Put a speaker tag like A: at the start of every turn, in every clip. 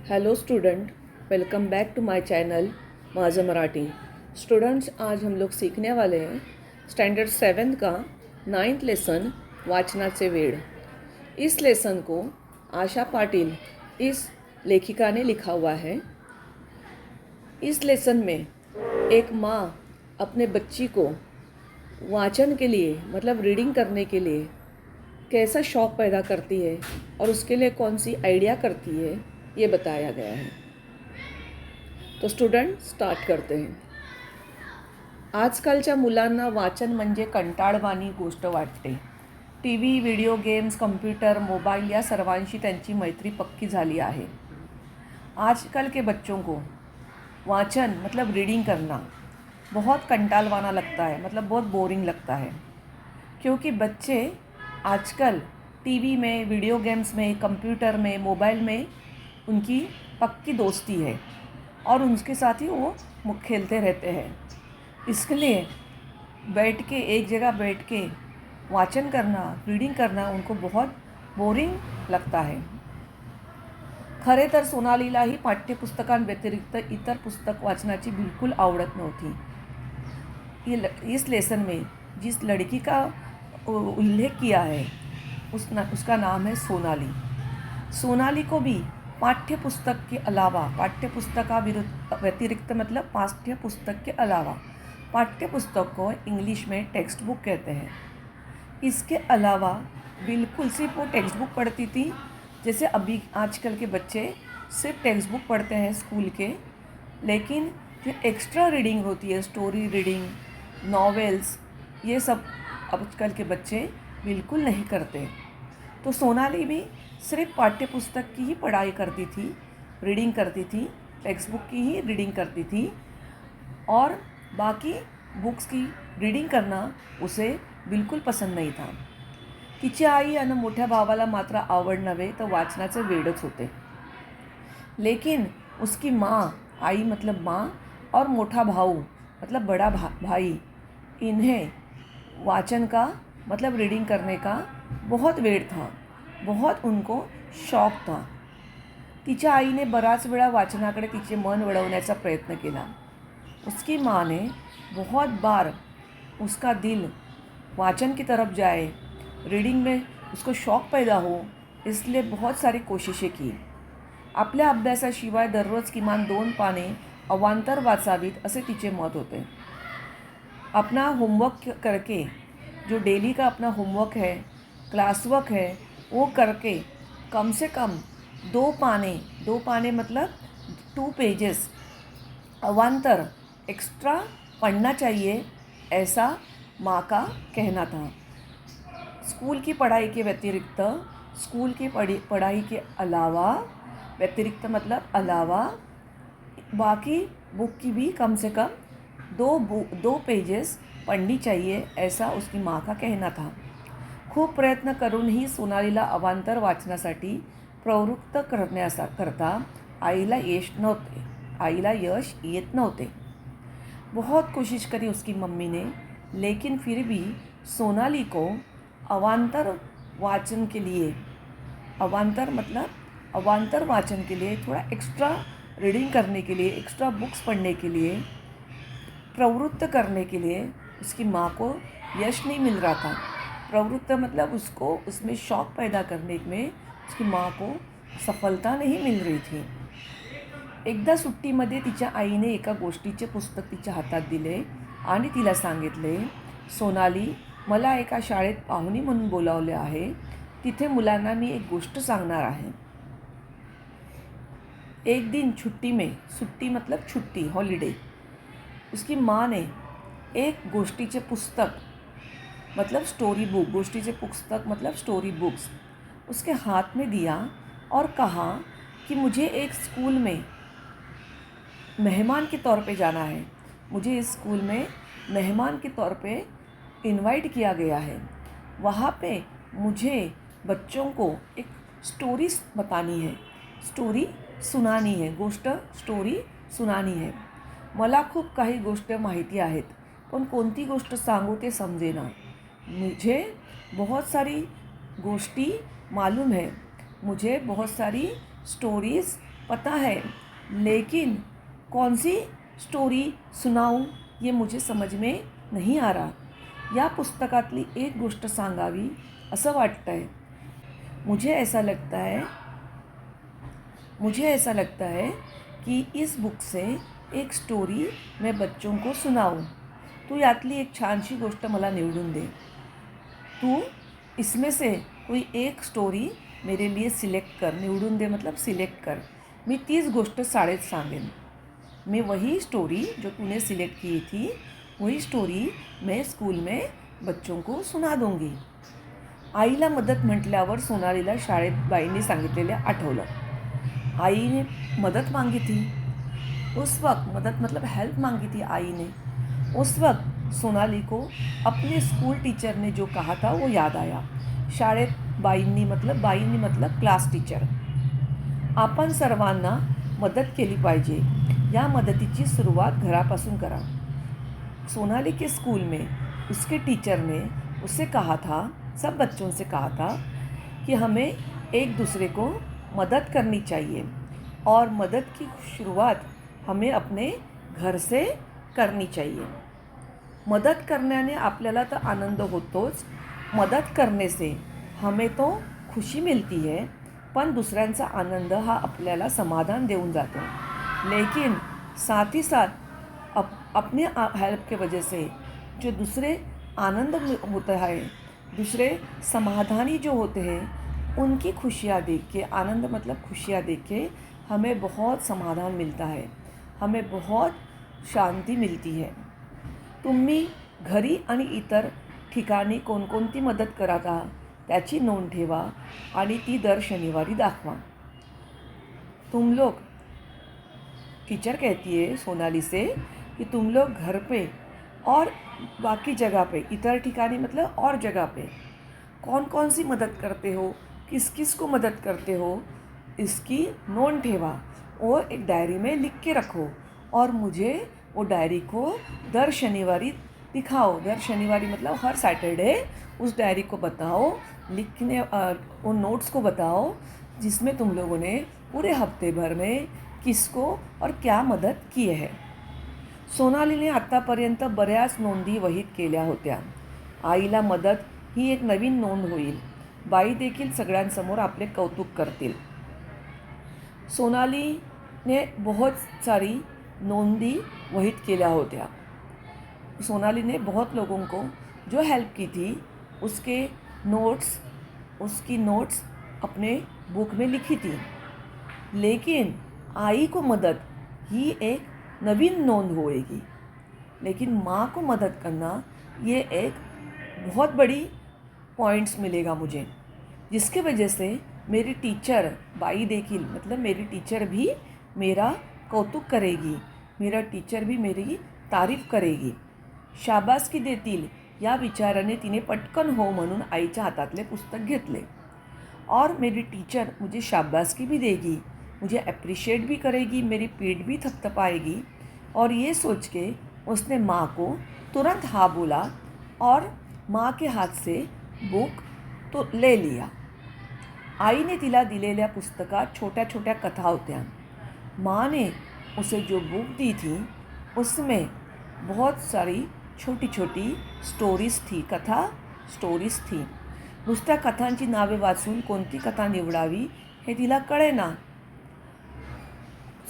A: Hello student, welcome back to my channel माझं Marathi. Students, आज हम लोग सीखने वाले हैं स्टैंडर्ड 7 का 9th लेसन वाचनाचे वेड। इस लेसन को आशा पाटिल इस लेखिका ने लिखा हुआ है। इस लेसन में एक माँ अपने बच्ची को वाचन के लिए मतलब रीडिंग करने के लिए कैसा शौक़ पैदा करती है और उसके लिए कौन सी आइडिया करती है ये बताया गया है। तो स्टूडेंट स्टार्ट करते हैं। आजकालच्या मुलांना वाचन म्हणजे कंटाळवाणी गोष्ट वाटते। TV, video games, computer, mobile या सर्वांशी त्यांची मैत्री पक्की झाली आहे। आजकल के बच्चों को वाचन मतलब रीडिंग करना बहुत कंटालवाना लगता है, मतलब बहुत बोरिंग लगता है, क्योंकि बच्चे आजकल टीवी में, वीडियो गेम्स में, कंप्यूटर में, मोबाइल में उनकी पक्की दोस्ती है और उनके साथ ही वो खेलते रहते हैं। इसके लिए बैठ के एक जगह बैठ के वाचन करना, रीडिंग करना उनको बहुत बोरिंग लगता है। खरे तर सोनालीलाही पाठ्यपुस्तकांव्यतिरिक्त इतर पुस्तक वाचनाची बिल्कुल आवडत नव्हती। इस लेसन में जिस लड़की का उल्लेख किया है उसका नाम है सोनाली। सोनाली को भी पाठ्यपुस्तक के अलावा, व्यतिरिक्त मतलब पाठ्यपुस्तक के अलावा, पाठ्यपुस्तक को इंग्लिश में टेक्स्ट बुक कहते हैं। इसके अलावा बिल्कुल सिर्फ वो टेक्स्ट बुक पढ़ती थी, जैसे अभी आजकल के बच्चे सिर्फ टेक्स्ट बुक पढ़ते हैं स्कूल के, लेकिन जो एक्स्ट्रा रीडिंग होती है, स्टोरी रीडिंग, नॉवेल्स, ये सब आजकल के बच्चे बिल्कुल नहीं करते। तो सोनाली भी सिर्फ पाठ्यपुस्तक की ही पढ़ाई करती थी, रीडिंग करती थी, टेक्स्ट बुक की ही रीडिंग करती थी और बाकी बुक्स की रीडिंग करना उसे बिल्कुल पसंद नहीं था। तिची आई आणि मोठ्या भावाला मात्र आवड नव्हे तर वाचनाचे वेडच होते, लेकिन उसकी माँ, आई मतलब माँ, और मोठा भाऊ मतलब बड़ा भाई, इन्हें वाचन का मतलब रीडिंग करने का बहुत वेड था, बहुत उनको शौक था। तिच्या आईने बराच वेळा वाचनाकडे तिचे मन वळवण्याचा प्रयत्न केला। उसकी माँ ने बहुत बार उसका दिल वाचन की तरफ जाए, रीडिंग में उसको शौक पैदा हो, इसलिए बहुत सारी कोशिशें की। आपल्या अभ्यासाशिवाय दररोज किमान 2 पाने अवांतर वाचावीत असे तिचे मत होते। अपना होमवर्क करके, जो डेली का अपना होमवर्क है, क्लास वर्क है, वो करके कम से कम 2 पाने मतलब 2 पेजेस अवांतर एक्स्ट्रा पढ़ना चाहिए, ऐसा माँ का कहना था। स्कूल की पढ़ाई के व्यतिरिक्त, स्कूल की पढ़ाई के अलावा, व्यतिरिक्त मतलब अलावा, बाकी बुक की भी कम से कम 2 पेजेस पढ़नी चाहिए, ऐसा उसकी माँ का कहना था। खूप प्रयत्न करूनही सोनालीला अवांतर वाचनासाठी प्रवृत्त करता आईला यश येत नव्हते। बहुत कोशिश करी उसकी मम्मी ने, लेकिन फिर भी सोनाली को अवांतर वाचन के लिए, अवांतर मतलब अवांतर वाचन के लिए, थोड़ा एक्स्ट्रा रीडिंग करने के लिए, एक्स्ट्रा बुक्स पढ़ने के लिए, प्रवृत्त करने के लिए उसकी माँ को यश नहीं मिल रहा था। प्रवृत्त मतलब उसको उसमें शौक़ पैदा करने में उसकी माँ को सफलता नहीं मिल रही थी। एकदा सुट्टीमध्ये तिच्या आईने एका गोष्टीचे पुस्तक तिच्या हातात दिले आणि तिला सांगितले, सोनाली, मला एका शाळेत पाहुणी म्हणून बोलावले आहे, तिथे मुलांना मी एक गोष्ट सांगणार आहे। एक दिन छुट्टी मतलब छुट्टी, हॉलिडे, उसकी माँ ने एक गोष्टीचे पुस्तक मतलब स्टोरी बुक, गोष्टीचे पुस्तक मतलब स्टोरी बुक्स उसके हाथ में दिया और कहा कि मुझे एक स्कूल में मेहमान के तौर पे जाना है, मुझे इस स्कूल में मेहमान के तौर पे इनवाइट किया गया है। वहाँ पे मुझे बच्चों को एक स्टोरी बतानी है, स्टोरी सुनानी है, स्टोरी सुनानी है। मला खूप काही गोष्ट माहिती आहेत, पण कोणती गोष्ट सांगू ते समजेना। मुझे बहुत सारी गोष्टी मालूम है, मुझे बहुत सारी स्टोरीज़ पता है, लेकिन कौन सी स्टोरी सुनाऊं ये मुझे समज में नहीं आ रहा. या पुस्तकातली एक गोष्ट सांगावी असं वाटतं आहे. मुझे ऐसा लगता है कि इस बुक से एक स्टोरी मैं बच्चों को सुनाऊं. तू यातली एक छानशी गोष्ट मला निवडून दे. तू इसमें से कोई एक स्टोरी मेरे लिए सिलेक्ट कर. निवडून दे मतलब सिलेक्ट कर. मी तीच गोष्ट शाळेत सांगेन. मैं वही स्टोरी जो तूने सिलेक्ट की थी, वही स्टोरी मैं स्कूल में बच्चों को सुना दूंगी. आईला मदत म्हटल्यावर सोनालीला शाळेत बाईंनी सांगितलेलं आठवलं. आईने मदत मांगी थी. उस वक्त मदत मतलब हेल्प मांगी थी आई ने. उस वक्त सोनाली को अपने स्कूल टीचर ने जो कहा था वो याद आया. शाळेत बाईंनी मतलब क्लास टीचर. आपण सर्वांना मदत केली पाहिजे. या मदतीची सुरुवात घरापासून करा. सोनाली के स्कूल में उसके टीचर ने उससे कहा था, सब बच्चों से कहा था कि हमें एक दूसरे को मदद करनी चाहिए और मदद की शुरुआत हमें अपने घर से करनी चाहिए. मदत करण्याने आपल्याला तर आनंद होतोच. मदत करने से हमें तो खुशी मिलती है, पण दूसऱ्यांचा आनंद हा आपल्याला समाधान देऊन जातो. लेकिन साथ ही साथ अपने हेल्प के वजह से जो दूसरे आनंद होता है, दूसरे समाधानी जो होते हैं, उनकी खुशियाँ देख के, आनंद मतलब खुशियाँ देख के हमें बहुत समाधान मिलता है, हमें बहुत शांती मिलती है. तुम्ही घरी आणि इतर ठिकाणी कोणकोणती मदत करत आहात त्याची नोंद ठेवा आणि ती दर शनिवारी दाखवा. तुम लोग, टीचर कहती है सोनाली से कि तुम लोग घर पे और बाकी जगह पे, इतर ठिकानी मतलब और जगह पे कौन कौन सी मदद करते हो, किस किस को मदद करते हो, इसकी नोट ठेवा और एक डायरी में लिख के रखो और मुझे वो डायरी को दर शनिवारी दिखाओ. दर शनिवारी मतलब हर सैटरडे उस डायरी को बताओ, लिखने उन नोट्स को बताओ जिसमें तुम लोगों ने पूरे हफ्ते भर में किसको और क्या मदत की है. सोनालीने आत्तापर्यंत बऱ्याच नोंदी वहीत केल्या होत्या. आईला मदत ही एक नवीन नोंद होईल. बाई देखील सगळ्यांसमोर आपले कौतुक करतील. सोनालीने बहुत सारी नोंदी वहीत केल्या होत्या. सोनाली ने बहुत लोगों को जो हेल्प की थी उसकी नोट्स अपने बुक में लिखी थी. लेकिन आई को मदद ही एक नवीन नोंद होएगी. लेकिन माँ को मदद करना ये एक बहुत बड़ी पॉइंट्स मिलेगा मुझे, जिसके वजह से मेरी टीचर बाई देखील मतलब मेरी टीचर भी मेरा कौतुक करेगी, मेरा टीचर भी मेरी तारीफ करेगी. शाबासकी देतील या विचाराने तिने पटकन हो म्हणून आईच्या हातातले पुस्तक घेतले. और मेरी टीचर मुझे शाबासकी भी देगी, मुझे अप्रिशिएट भी करेगी, मेरी पीठ भी थपथपाएगी. और ये सोच के उसने माँ को तुरंत हाँ बोला और माँ के हाथ से बुक तो ले लिया. आईने तिला दिलेल्या पुस्तकात छोट्या छोट्या कथा होत्या. माँ ने उसे जो बुक दी थी उसमें बहुत सारी छोटी छोटी स्टोरीज थी, स्टोरीज थी. नुसत्या कथांची नावे वाचून कोणती कथा निवडावी हे तिला कळेना.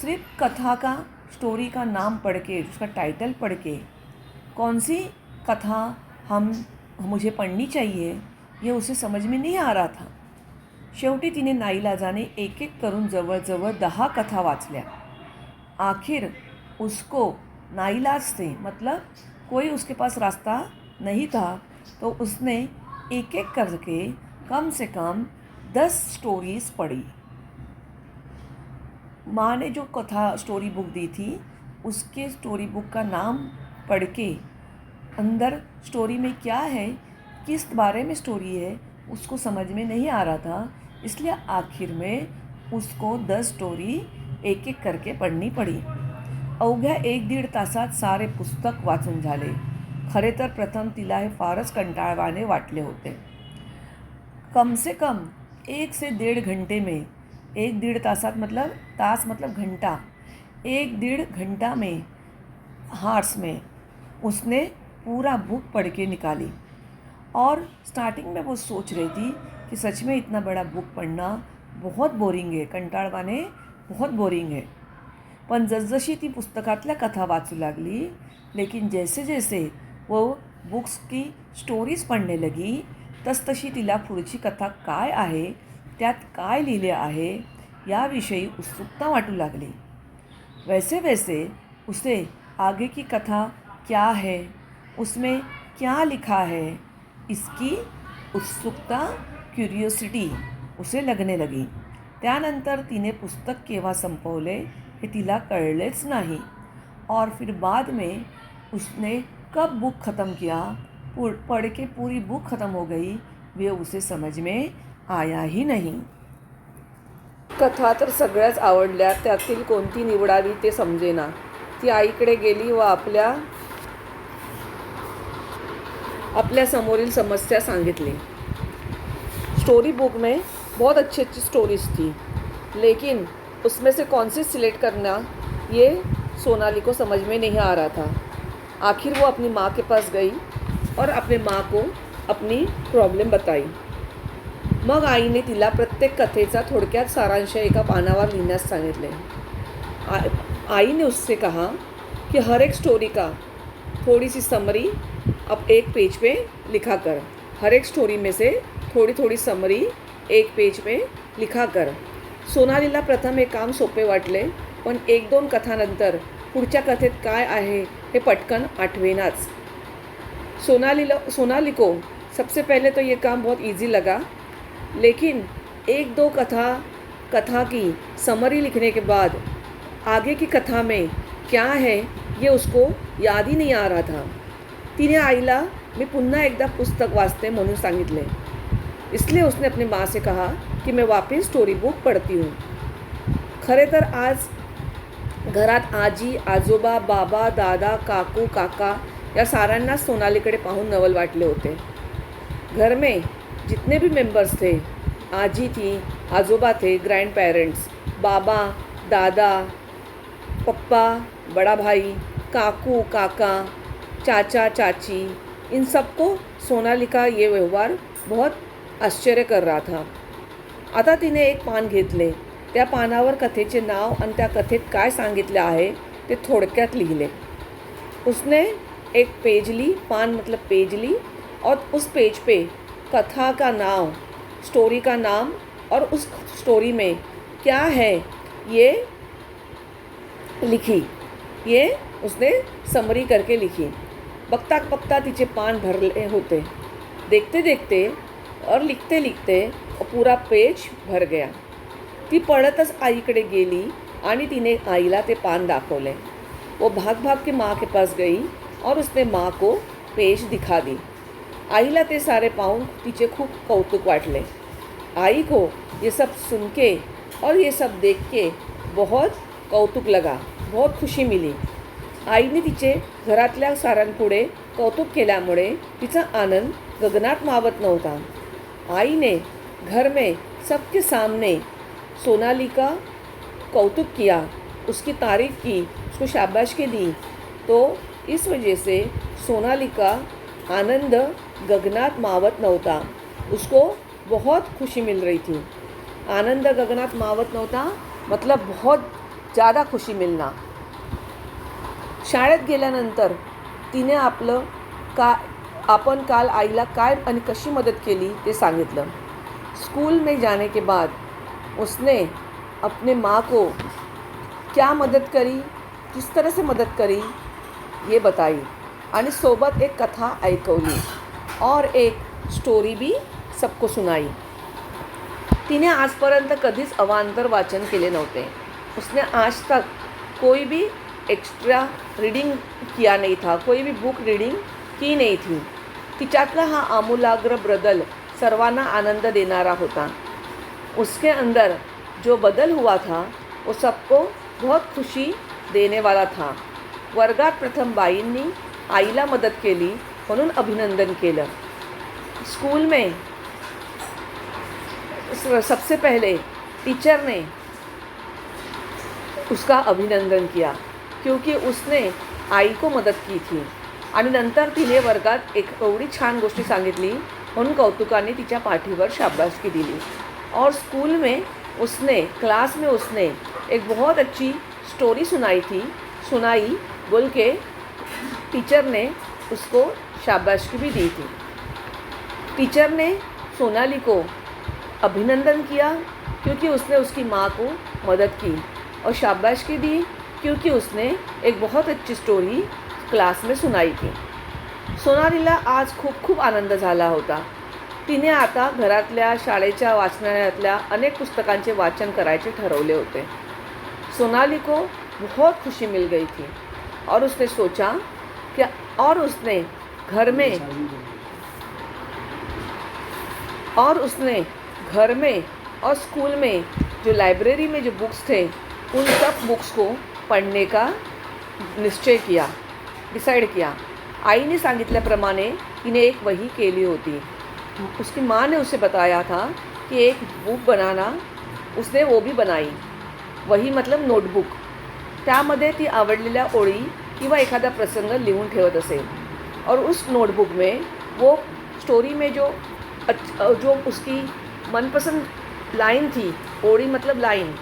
A: सिर्फ कथा का, स्टोरी का नाम पढ़ के, उसका टाइटल पढ़ के कौन सी कथा मुझे पढ़नी चाहिए ये उसे समझ में नहीं आ रहा था. शेवटी तिने नाईलाजाने एक एक करून जवळजवळ 10 कथा वाचल्या. आखिर उसको नाईलाज से मतलब कोई उसके पास रास्ता नहीं था तो उसने एक एक करके कम से कम 10 स्टोरीज़ पढ़ी. माँ ने जो कथा स्टोरी बुक दी थी उसके स्टोरी बुक का नाम पढ़ के अंदर स्टोरी में क्या है, किस बारे में स्टोरी है, उसको समझ में नहीं आ रहा था. इसलिए आखिर में उसको 10 स्टोरी एक एक करके पढ़नी पड़ी. अवघ्या 1-1.5 तासात सारे पुस्तक वाचून झाले. खरे तर प्रथम तिला हे फारच कंटाळवाणे वाटले होते. कम से कम 1 से 1.5 घंटे में 1-1.5 तासात मतलब तास मतलब घंटा, 1-1.5 घंटा में हार्स में उसने पूरा बुक पढ़ के निकाली। और स्टार्टिंग में वो सोच रही थी कि सच में इतना बड़ा बुक पढ़ना बहुत बोरिंग आहे, कंटाळवाणे बहुत बोरिंग आहे. पण जसजशी ती पुस्तकातल्या कथा वाचू लागली, लेकिन जैसे जैसे वो बुक्स की स्टोरीज पढ़ने लगी, तसतशी तिला पुढची कथा काय आहे, त्यात काय लिहिले आहे याविषयी उत्सुकता वाटू लागली. वैसे वैसे उसे आगे की कथा क्या है, उसमें क्या लिखा है, इसकी उत्सुकता, क्युरियोसिटी उसे लगने लगी. त्यानंतर तिने पुस्तक केव्हा संपवले हे तिला कळलेच नाही. और फिर बाद में उसने कब बुक ख़त्म किया, पढ़ के पूरी बुक ख़त्म हो गई, वे उसे समझ में आया ही नहीं. कथा तर सगळ्याच आवडल्या, त्यातील कोणती निवडावी ते समजेना. ती आईकडे गेली व आपल्या समोरील समस्या सांगितली. स्टोरी बुक में बहुत अच्छी अच्छी स्टोरीज थी, लेकिन उसमें से कौन सी सिलेक्ट करना ये सोनाली को समझ में नहीं आ रहा था. आखिर वो अपनी माँ के पास गई और अपने माँ को अपनी प्रॉब्लेम बताई. मग आईने तिला प्रत्येक कथेचा थोडक्यात सारांश एका पानावर लिहिण्यास सांगितले. आई ने उससे कहा कि हर एक स्टोरी का थोड़ी सी समरी अब एक पेज पे लिखा कर. हर एक स्टोरी में से थोड़ी थोड़ी समरी एक पेज पे लिखा कर. सोनालीला प्रथम हे काम सोपे वाटले, पण 1-2 कथानंतर पुढच्या कथेत काय आहे हे पटकन आठवेनाच. सोनाली को सबसे पहले तो ये काम बहुत इजी लगा, लेकिन 1-2 कथा की समरी लिखने के बाद आगे की कथा में क्या है ये उसको याद ही नहीं आ रहा था. तिने आईला मी पुन्हा एकदा पुस्तक वाचते म्हणून सांगितले. इसलिए उसने अपनी माँ से कहा कि मैं वापस स्टोरी बुक पढ़ती हूँ. खरे तर आज घरात आजी, आजोबा, बाबा, दादा, काकू, काका या साऱ्यांना सोनालीकडे पाहून नवल वाटले होते. घर में जितने भी मेंबर्स थे, आजी थी, आजोबा थे, ग्रैंड पेरेंट्स, बाबा, दादा, पप्पा, बड़ा भाई, काकू, काका, चाचा, चाची, इन सबको सोनाली का ये व्यवहार बहुत आश्चर्य कर रहा था. आता तिने एक पान घेतले. त्या पानावर कथेचे नाव आणि त्या कथेत काय सांगितले आहे ते थोडक्यात लिहिले. उसने एक पेज ली, पान मतलब पेज ली, और उस पेज पे कथा का नाम, स्टोरी का नाम और उस स्टोरी में क्या है ये लिखी. ये उसने समरी करके लिखी. बघता बघता तिचे पान भरले होते. देखते देखते और लिखते लिखते पूरा पेज भर गया. ती पळतच आईकडे गेली आणि तिने आईला ते पान दाखवले. वो भाग भाग के माँ के पास गई और उसने माँ को पेज दिखा दी. आईला ते सारे पाहून तिचे खूप कौतुक वाटले. आई को ये सब सुन के और ये सब देख के बहुत कौतुक लगा, बहुत खुशी मिली. आईने तिचे घरातल्या साऱ्यांपुढे कौतुक केल्यामुळे तिचा आनंद गगनात मावत नव्हता. आई ने घर में सबके सामने सोनाली का कौतुक किया, उसकी तारीफ़ की, उसको शाबाशी दी. तो इस वजह से सोनाली का आनंद गगनात मावत नव्हता. उसको बहुत खुशी मिल रही थी. आनंद गगनात मावत नव्हता मतलब बहुत ज़्यादा खुशी मिलना. शाळेत गेल्यानंतर तिने आपण काल आईला काय आणि कशी मदत केली ते सांगितलं. स्कूल में जाने के बाद उसने अपने माँ को क्या मदद करी, किस तरह से मदद करी ये बताई आणि सोबत एक कथा ऐकवली और एक स्टोरी भी सबको सुनाई. तिने आजपर्यंत कधीच अवांतर वाचन केले नव्हते. उसने आज तक कोई भी एक्स्ट्रा रीडिंग किया नहीं था, कोई भी बुक रीडिंग की नहीं थी. तिच्यातला हा आमूलाग्र बदल सर्वांना आनंद देनारा होता. उसके अंदर जो बदल हुआ था वो सबको बहुत खुशी देने वाला था. वर्गात प्रथम बाईंनी आईला मदत केली म्हणून अभिनंदन केलं. स्कूल में सबसे पहले टीचर ने उसका अभिनंदन किया क्योंकि उसने आईको मदत की थी आणि नंतर तिने वर्गात एक एवढी छान गोष्टी सांगितली म्हणून कौतुकाने तिच्या पाठीवर शाबासकी दिली। और स्कूल में उसने क्लास में उसने एक बहुत अच्छी स्टोरी सुनाई बोल के टीचर ने उसको शाबाशी भी दी थी। टीचर ने सोनाली को अभिनंदन किया क्योंकि उसने उसकी माँ को मदद की और शाबाशी दी क्योंकि उसने एक बहुत अच्छी स्टोरी क्लास में सुनाई थी। सोनालीला आज खूप आनंद झाला होता। तिने आता घरातल्या शाळेच्या वाचनालयातल्या अनेक पुस्तकांचे वाचन करायचे ठरवले होते। सोनाली को बहुत खुशी मिल गई थी और उसने सोचा कि उसने घर में और स्कूल में जो लाइब्रेरी में जो बुक्स थे उन सब बुक्स को पढ़ने का डिसाइड किया। आई ने सांगितल्याप्रमाणे तिने एक वही केली होती। उसकी माँ ने उसे बताया था कि एक बुक बनाना, उसने वो भी बनाई। वही मतलब नोटबुक। त्यामध्ये ती आवडलेल्या ओळी किंवा एखादा प्रसंग लिहून ठेवत असेल और उस नोटबुक में वो स्टोरी में जो उसकी मनपसंद लाइन थी, ओड़ी मतलब लाइन,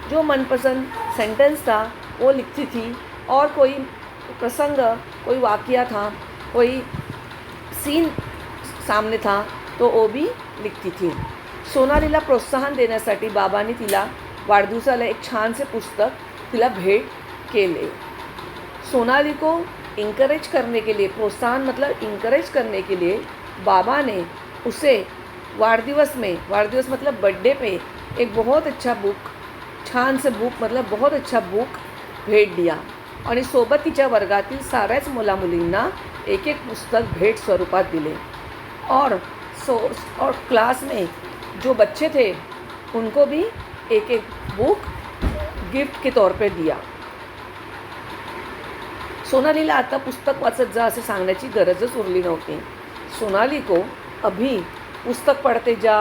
A: जो मनपसंद सेंटेंस था वो लिखती थी और कोई प्रसंग, कोई वाक़या था, कोई सीन सामने था तो वो भी लिखती थी। सोनालीला प्रोत्साहन देण्यासाठी बाबांनी तिला वाढदिवसाला एक छानसे पुस्तक तिला भेट केले। सोनाली को इंकरेज करने के लिए, प्रोत्साहन मतलब इंकरेज करने के लिए बाबा ने उसे वाढदिवस मतलब बर्थडे पे एक बहुत अच्छा बुक, छान से बुक मतलब बहुत अच्छा बुक भेट दिया आणि सोबत तिच्या वर्गातील साऱ्याच मुलामुलींना एक एक पुस्तक भेट स्वरूपात दिले और क्लास में जो बच्चे थे उनको भी एक एक बुक गिफ्ट के तौर पे दिया। सोनालीला आता पुस्तक वाचत जा असे सांगण्याची गरजच उरली नव्हती। सोनाली को अभी पुस्तक पढ़ते जा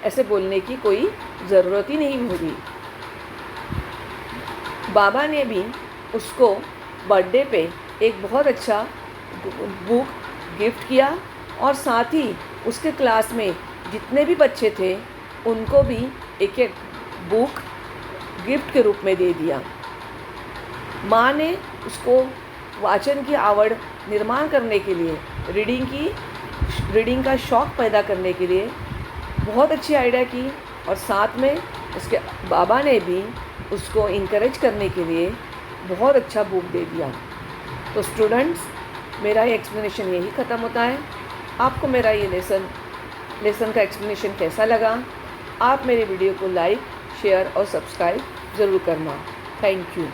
A: ऐसे बोलने की कोई ज़रूरत ही नहीं होगी। बाबा ने भी उसको बर्थडे पे एक बहुत अच्छा बुक गिफ्ट किया और साथ ही उसके क्लास में जितने भी बच्चे थे उनको भी एक एक बुक गिफ्ट के रूप में दे दिया। माँ ने उसको वाचन की आवड़ निर्माण करने के लिए, रीडिंग का शौक़ पैदा करने के लिए बहुत अच्छी आइडिया की और साथ में उसके बाबा ने भी उसको इनकरेज करने के लिए बहुत अच्छा बुक दे दिया। तो स्टूडेंट्स, मेरा ये एक्सप्लेनेशन यही ख़त्म होता है। आपको मेरा ये लेसन का एक्सप्लेनेशन कैसा लगा? आप मेरे वीडियो को लाइक, शेयर और सब्सक्राइब ज़रूर करना। Thank you.